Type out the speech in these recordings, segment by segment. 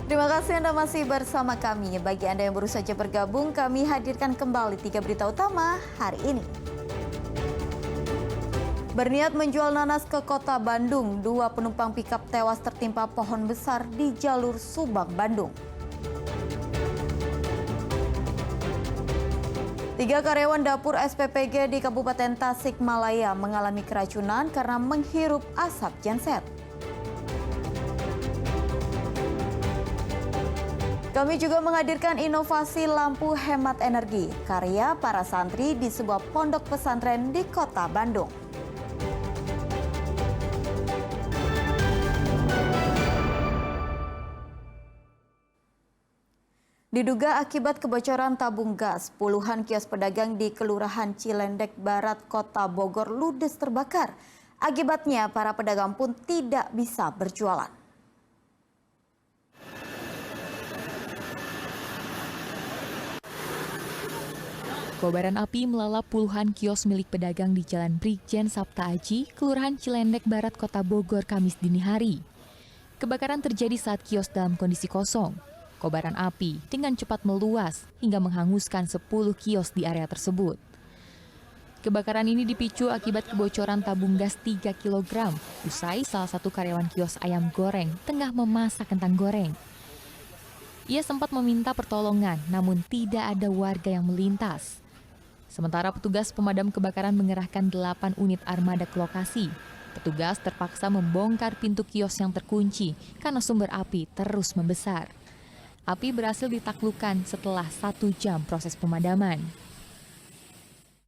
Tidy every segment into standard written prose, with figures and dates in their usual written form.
Terima kasih Anda masih bersama kami. Bagi Anda yang baru saja bergabung, kami hadirkan kembali 3 berita utama hari ini. Berniat menjual nanas ke kota Bandung, 2 penumpang pikap tewas tertimpa pohon besar di jalur Subang, Bandung. 3 karyawan dapur SPPG di Kabupaten Tasikmalaya mengalami keracunan karena menghirup asap genset. Kami juga menghadirkan inovasi lampu hemat energi, karya para santri di sebuah pondok pesantren di kota Bandung. Diduga akibat kebocoran tabung gas, puluhan kios pedagang di Kelurahan Cilendek Barat, Kota Bogor ludes terbakar. Akibatnya para pedagang pun tidak bisa berjualan. Kobaran api melalap puluhan kios milik pedagang di Jalan Brigjen Sabta Aji, Kelurahan Cilendek Barat, Kota Bogor, Kamis dini hari. Kebakaran terjadi saat kios dalam kondisi kosong. Kobaran api dengan cepat meluas hingga menghanguskan 10 kios di area tersebut. Kebakaran ini dipicu akibat kebocoran tabung gas 3 kg usai salah satu karyawan kios ayam goreng tengah memasak kentang goreng. Ia sempat meminta pertolongan, namun tidak ada warga yang melintas. Sementara petugas pemadam kebakaran mengerahkan 8 unit armada ke lokasi. Petugas terpaksa membongkar pintu kios yang terkunci karena sumber api terus membesar. Api berhasil ditaklukkan setelah 1 jam proses pemadaman.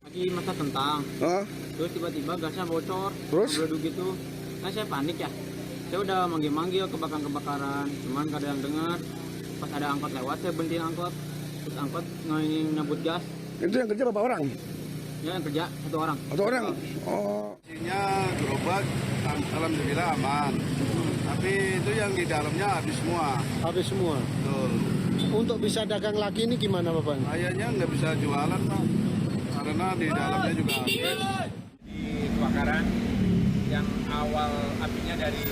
Lagi masak kentang, terus tiba-tiba gasnya bocor, Terus? Beleduk gitu. Nah saya panik ya, saya udah manggil-manggil kebakaran, cuman gak ada yang dengar. Pas ada angkot lewat, saya berhenti angkot, terus angkot nyabut gas. Itu yang kerja berapa orang? Ya yang kerja 1 orang. 1 orang? Oh. Isinya gerobak, alhamdulillah aman. Tapi itu yang di dalamnya habis semua. Habis semua. Betul. Untuk bisa dagang lagi ini gimana Bapak? Kayaknya nggak bisa jualan Pak. Karena di dalamnya juga habis. Di kebakaran yang awal apinya dari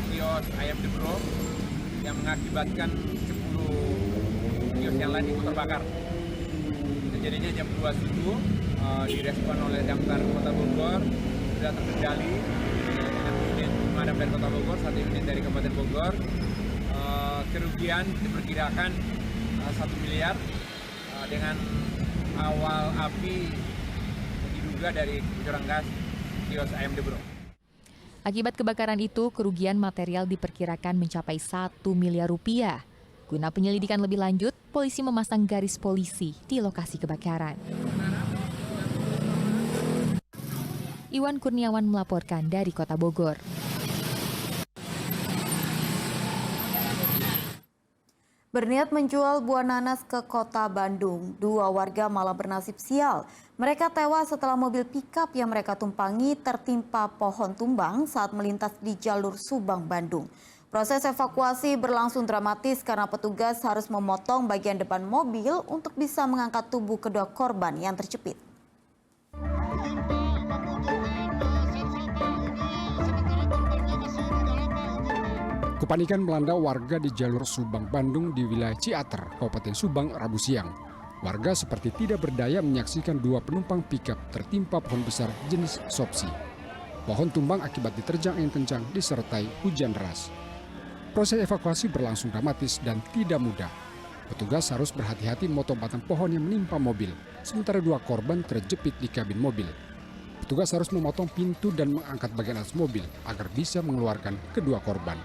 kios ayam debro yang mengakibatkan 10 kios yang lain ikut terbakar. Kejadiannya jam 2 subuh, direspon oleh damkar Kota Bogor, sudah terkendali dengan unit pemadam dari Kota Bogor, 1 unit dari Kabupaten Bogor. Kerugian diperkirakan 1 miliar dengan awal api diduga dari kebocoran gas kios ayam debro. Akibat kebakaran itu, kerugian material diperkirakan mencapai 1 miliar rupiah. Guna penyelidikan lebih lanjut, polisi memasang garis polisi di lokasi kebakaran. Iwan Kurniawan melaporkan dari Kota Bogor. Berniat menjual buah nanas ke kota Bandung, 2 warga malah bernasib sial. Mereka tewas setelah mobil pikap yang mereka tumpangi tertimpa pohon tumbang saat melintas di jalur Subang, Bandung. Proses evakuasi berlangsung dramatis karena petugas harus memotong bagian depan mobil untuk bisa mengangkat tubuh kedua korban yang terjepit. Kepanikan melanda warga di jalur Subang, Bandung di wilayah Ciater, Kabupaten Subang, Rabu siang. Warga seperti tidak berdaya menyaksikan 2 penumpang pikap tertimpa pohon besar jenis sopsi. Pohon tumbang akibat diterjang angin kencang disertai hujan deras. Proses evakuasi berlangsung dramatis dan tidak mudah. Petugas harus berhati-hati memotong batang pohon yang menimpa mobil, sementara 2 korban terjepit di kabin mobil. Petugas harus memotong pintu dan mengangkat bagian atas mobil agar bisa mengeluarkan kedua korban.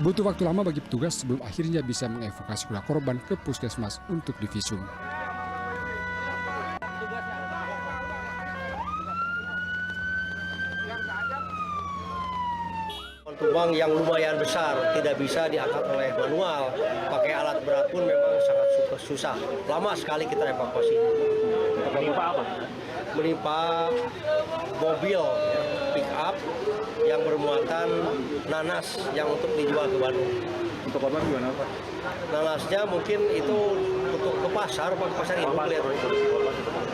Butuh waktu lama bagi petugas sebelum akhirnya bisa mengevakuasi kedua korban ke puskesmas untuk divisum. Tumbang yang lumayan besar, tidak bisa diangkat oleh manual. Pakai alat berat pun memang sangat susah. Lama sekali kita evakuasi. Menimpa apa? menimpa mobil pick up yang bermuatan nanas yang untuk dijual ke Bandung. Untuk korban gimana Pak? Nanasnya mungkin itu untuk ke pasar induk lihat.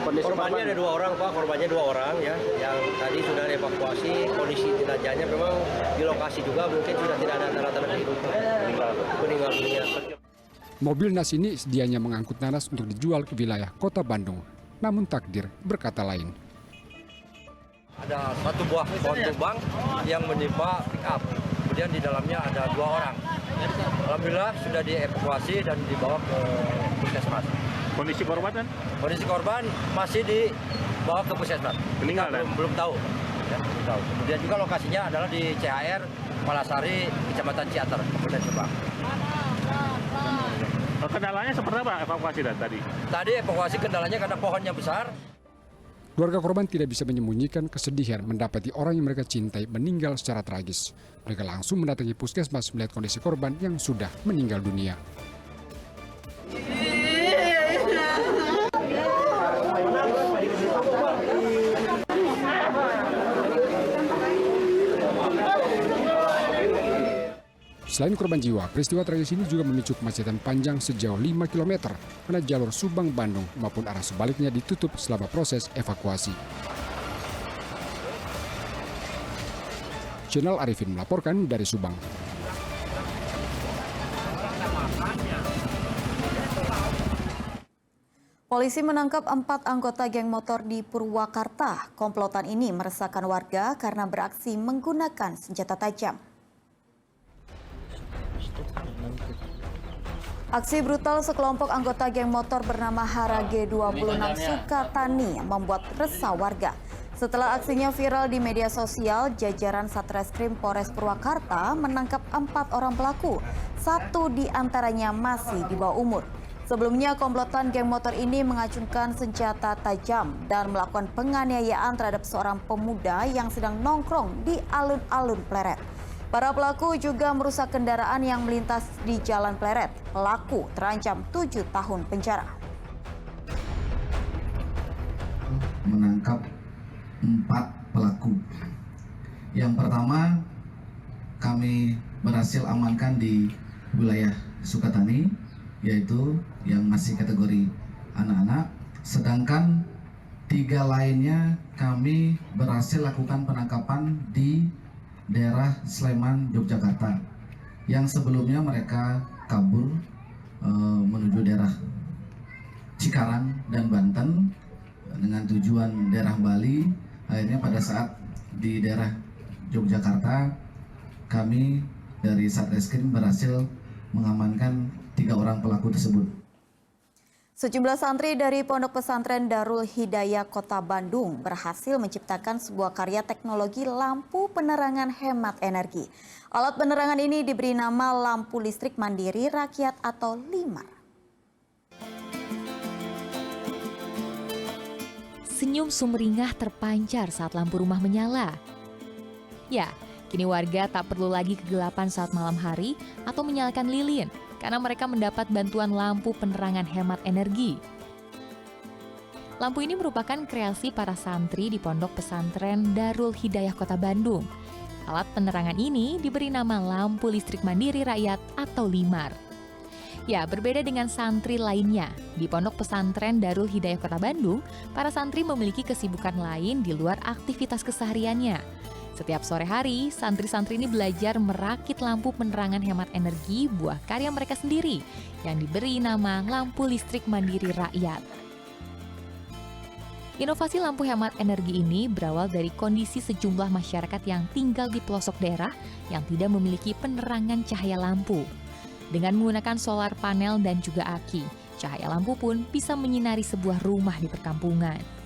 Korbannya ada 2 orang Pak, korbannya 2 orang ya, yang tadi sudah dievakuasi. Kondisi jenazahnya memang di lokasi juga mungkin sudah tidak ada tanda-tanda kehidupan, meninggal dunia. Mobil nas ini sedianya mengangkut nanas untuk dijual ke wilayah kota Bandung. Namun takdir berkata lain. Ada 1 buah pohon tumbang yang menimpa pick up. Kemudian di dalamnya ada 2 orang. Alhamdulillah sudah dievakuasi dan dibawa ke puskesmas. Kondisi korban kan? Kondisi korban masih dibawa ke puskesmas. Meninggal kan? Belum tahu. Ya, belum tahu. Kemudian juga lokasinya adalah di CHR, Malasari, Kecamatan Ciater, Kabupaten Subang. Kendalanya seperti apa evakuasi tadi? Tadi evakuasi kendalanya karena pohonnya besar. Keluarga korban tidak bisa menyembunyikan kesedihan mendapati orang yang mereka cintai meninggal secara tragis. Mereka langsung mendatangi puskesmas melihat kondisi korban yang sudah meninggal dunia. Selain korban jiwa, peristiwa tragis ini juga memicu kemacetan panjang sejauh 5 km karena jalur Subang-Bandung maupun arah sebaliknya ditutup selama proses evakuasi. Channel Arifin melaporkan dari Subang. Polisi menangkap 4 anggota geng motor di Purwakarta. Komplotan ini meresahkan warga karena beraksi menggunakan senjata tajam. Aksi brutal sekelompok anggota geng motor bernama Hara G26 Sukatani membuat resah warga. Setelah aksinya viral di media sosial, jajaran Satreskrim Polres Purwakarta menangkap 4 orang pelaku. 1 di antaranya masih di bawah umur. Sebelumnya, komplotan geng motor ini mengacungkan senjata tajam dan melakukan penganiayaan terhadap seorang pemuda yang sedang nongkrong di alun-alun Pleret. Para pelaku juga merusak kendaraan yang melintas di Jalan Pleret. Pelaku terancam 7 tahun penjara. Menangkap 4 pelaku. Yang pertama, kami berhasil amankan di wilayah Sukatani, yaitu yang masih kategori anak-anak. Sedangkan 3 lainnya kami berhasil lakukan penangkapan di daerah Sleman, Yogyakarta, yang sebelumnya mereka kabur menuju daerah Cikarang dan Banten dengan tujuan daerah Bali. Akhirnya pada saat di daerah Yogyakarta, kami dari Satreskrim berhasil mengamankan 3 orang pelaku tersebut. Sejumlah santri dari Pondok Pesantren Darul Hidayah Kota Bandung berhasil menciptakan sebuah karya teknologi lampu penerangan hemat energi. Alat penerangan ini diberi nama lampu listrik mandiri rakyat atau LIMAR. Senyum sumringah terpancar saat lampu rumah menyala. Ya, kini warga tak perlu lagi kegelapan saat malam hari atau menyalakan lilin, karena mereka mendapat bantuan lampu penerangan hemat energi. Lampu ini merupakan kreasi para santri di Pondok Pesantren Darul Hidayah Kota Bandung. Alat penerangan ini diberi nama lampu listrik mandiri rakyat atau LIMAR. Ya, berbeda dengan santri lainnya, di Pondok Pesantren Darul Hidayah Kota Bandung, para santri memiliki kesibukan lain di luar aktivitas kesehariannya. Setiap sore hari, santri-santri ini belajar merakit lampu penerangan hemat energi buah karya mereka sendiri yang diberi nama lampu listrik mandiri rakyat. Inovasi lampu hemat energi ini berawal dari kondisi sejumlah masyarakat yang tinggal di pelosok daerah yang tidak memiliki penerangan cahaya lampu. Dengan menggunakan solar panel dan juga aki, cahaya lampu pun bisa menyinari sebuah rumah di perkampungan.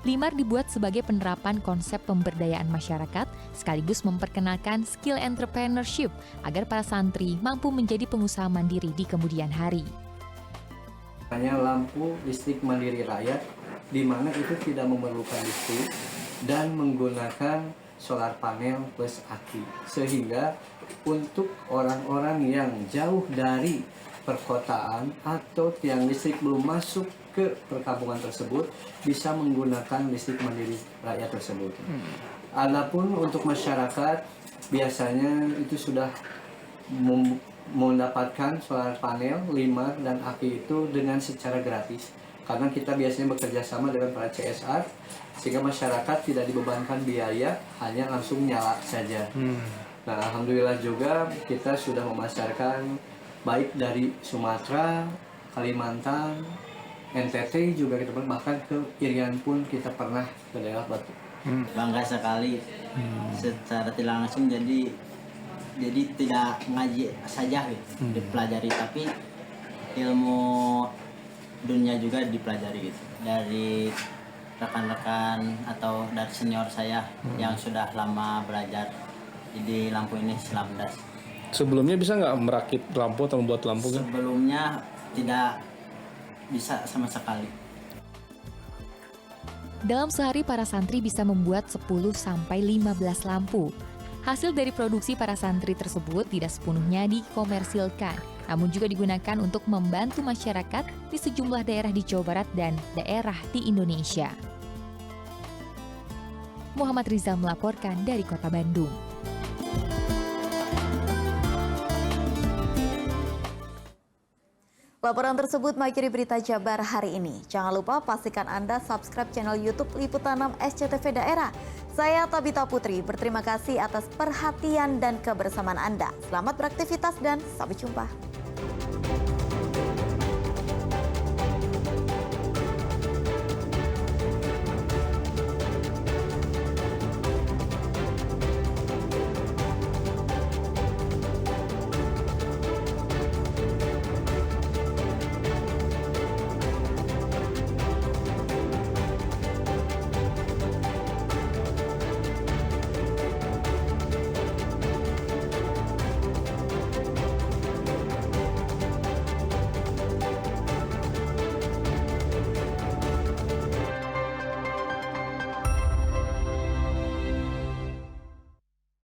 LIMAR dibuat sebagai penerapan konsep pemberdayaan masyarakat sekaligus memperkenalkan skill entrepreneurship agar para santri mampu menjadi pengusaha mandiri di kemudian hari. Hanya lampu listrik mandiri rakyat, di mana itu tidak memerlukan listrik dan menggunakan solar panel plus aki. Sehingga untuk orang-orang yang jauh dari perkotaan atau tiang listrik belum masuk ke perkampungan tersebut bisa menggunakan listrik mandiri rakyat tersebut. Adapun untuk masyarakat biasanya itu sudah mendapatkan solar panel, limar, dan aki itu dengan secara gratis. Karena kita biasanya bekerja sama dengan para CSR, sehingga masyarakat tidak dibebankan biaya, hanya langsung nyala saja. Nah, alhamdulillah juga kita sudah memasarkan baik dari Sumatera, Kalimantan, NTT juga kita pernah, bahkan ke Irian pun kita pernah ke daerah Batu. Bangga sekali secara tidak langsung, jadi tidak ngaji saja gitu, dipelajari, tapi ilmu dunia juga dipelajari gitu dari rekan-rekan atau dari senior saya yang sudah lama belajar di lampu ini 19. Sebelumnya bisa nggak merakit lampu atau membuat lampu? Sebelumnya tidak bisa sama sekali. Dalam sehari para santri bisa membuat 10-15 lampu. Hasil dari produksi para santri tersebut tidak sepenuhnya dikomersilkan, namun juga digunakan untuk membantu masyarakat di sejumlah daerah di Jawa Barat dan daerah di Indonesia. Muhammad Rizal melaporkan dari Kota Bandung. Laporan tersebut mengakhiri berita Jabar hari ini. Jangan lupa pastikan Anda subscribe channel YouTube Liputan 6 SCTV Daerah. Saya Tabita Putri, berterima kasih atas perhatian dan kebersamaan Anda. Selamat beraktivitas dan sampai jumpa.